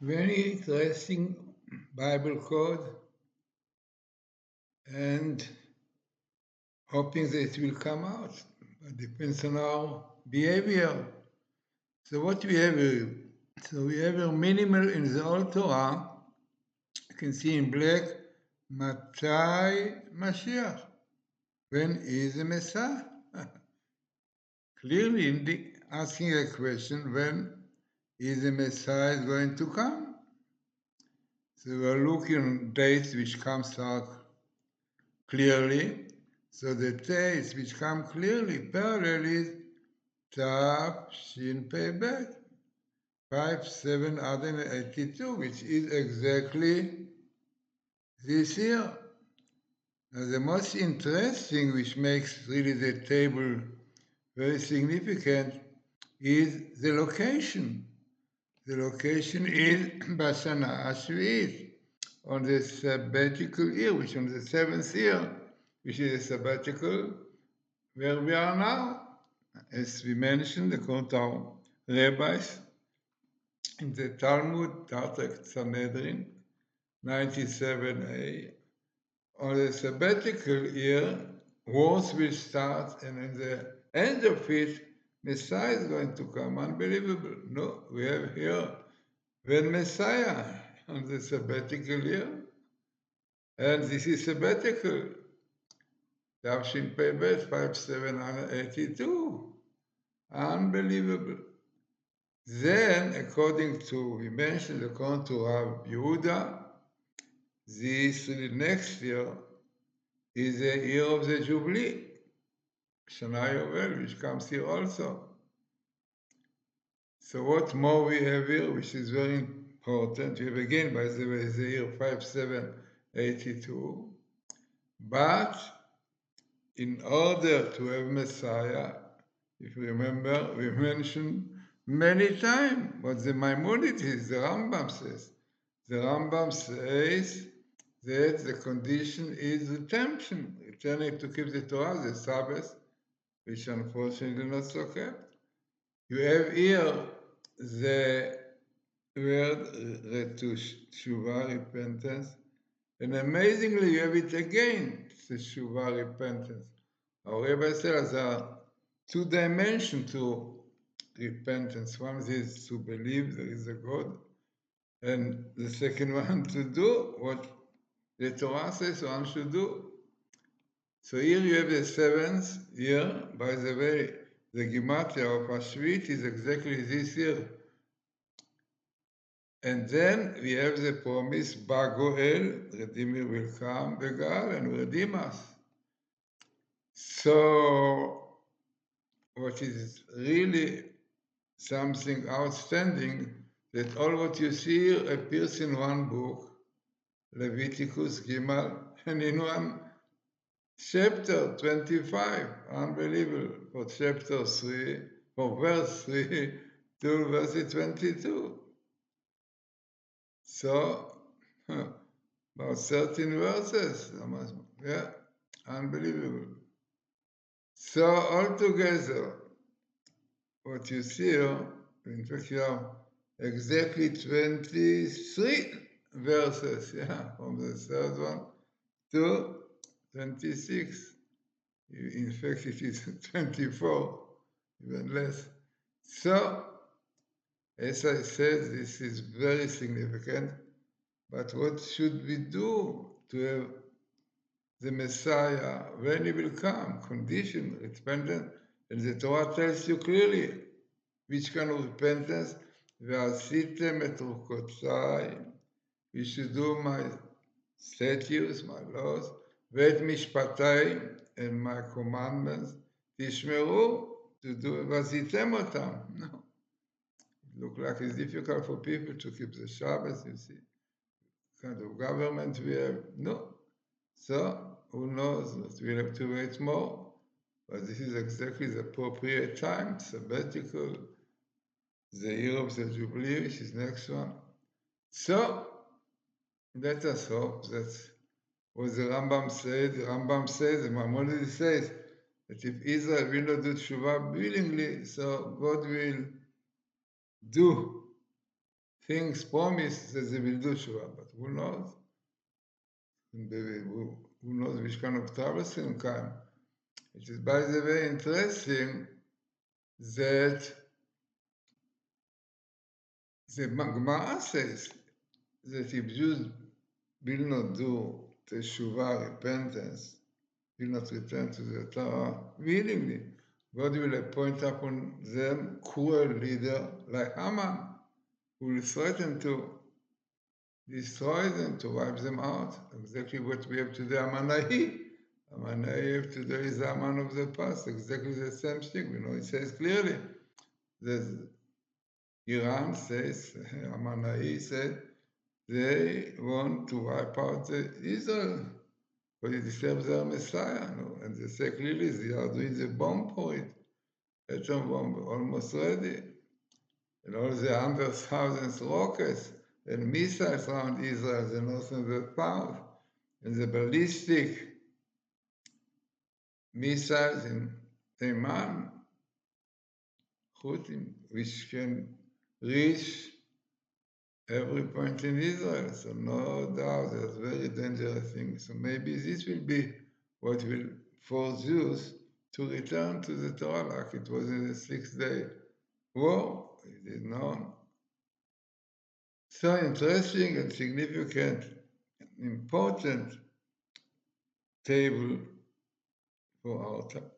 Very interesting Bible code and hoping that it will come out. It depends on our behavior. So what we have here? So we have a minimal in the Old Torah. You can see in black, Matai Mashiach. When is the Messiah? Clearly asking a question, when is the Messiah going to come? So we're looking at dates which comes out clearly. So the dates which come clearly parallel is Tav Shin Pei Bet 5782, which is exactly this year. Now the most interesting, which makes really the table very significant, is the location. The location is Bashana Ashvi'it, on the sabbatical year, which on the seventh year, which is a sabbatical where we are now. As we mentioned, according to our rabbis, in the Talmud, Tartek Sanhedrin, 97a, on the sabbatical year, wars will start, and in the end of it, Messiah is going to come. Unbelievable. No, we have here when Messiah on the sabbatical year, and this is sabbatical. Tavshin Pebet 5782. Unbelievable. Then, according to, we mentioned, according to Rav Yehuda, this next year is the year of the Jubilee, Shana Yovel, which comes here also. So what more we have here, which is very important, we have again, by the way, the year 5782, but in order to have Messiah, if you remember, we mentioned many times what the Maimonides, the Rambam says. The Rambam says that the condition is redemption, returning to keep the Torah, the Sabbath, which unfortunately not so kept. You have here the word Teshuvah, repentance, and amazingly you have it again, Teshuvah, repentance. Our Rebbe says there are two dimensions to repentance. One is to believe there is a God, and the second one to do what the Torah says one should do. So here you have the seventh year. By the way, the Gematria of Ashvit is exactly this year. And then we have the promise, Bagoel, Redeemer will come, Begal, and redeem us. So what is really something outstanding, that all what you see here appears in one book, Leviticus Gimal, and in one chapter 25, unbelievable, for chapter 3, for verse 3 to verse 22. So, about 13 verses, yeah, unbelievable. So altogether, what you see here, in fact, you have exactly 23 verses, yeah, from the third one to 26. In fact, it is 24, even less. So, as I said, this is very significant. But what should we do to have the Messiah when he will come? Condition, repentance. And the Torah tells you clearly which kind of repentance. ועשיתם את רוחותיי, you should do my statutes, my laws, ואת משפטיי, and my commandments, תשמרו, to do, ועשיתם אותם. No. It looks like it's difficult for people to keep the Sabbath, you see. Kind of government we have. No. So, who knows? We'll have to wait more. But this is exactly the appropriate time, sabbatical, the year of the Jubilee, which is next one. So, let us hope that what the Rambam said, the Rambam says, the Maimonides says, that if Israel will not do Teshuvah willingly, so God will do things promise that they will do Shuvah, but who knows? Who knows which kind of troubles will come? It is, by the way, interesting that the Gemara says that if Jews will not do teshuvah, repentance, will not return to the Torah willingly, God will appoint upon them cruel leader like Haman, who will threaten to destroy them, to wipe them out. Exactly what we have today, Amanahi. Amanahi today is the Aman of the past, exactly the same thing. We know it says clearly that Iran says, Amanahi said, they want to wipe out Israel, but it disturbs their Messiah. No? And they say clearly they are doing the bomb for it. Atom bomb almost ready. And all the 100,000 rockets and missiles around Israel, the north and the south, and the ballistic missiles in Iman, Houthim, which can reach every point in Israel. So no doubt there's very dangerous things. So maybe this will be what will force Jews to return to the Torah like it was in the 6-day war. It is known. So interesting and significant, important table for our time.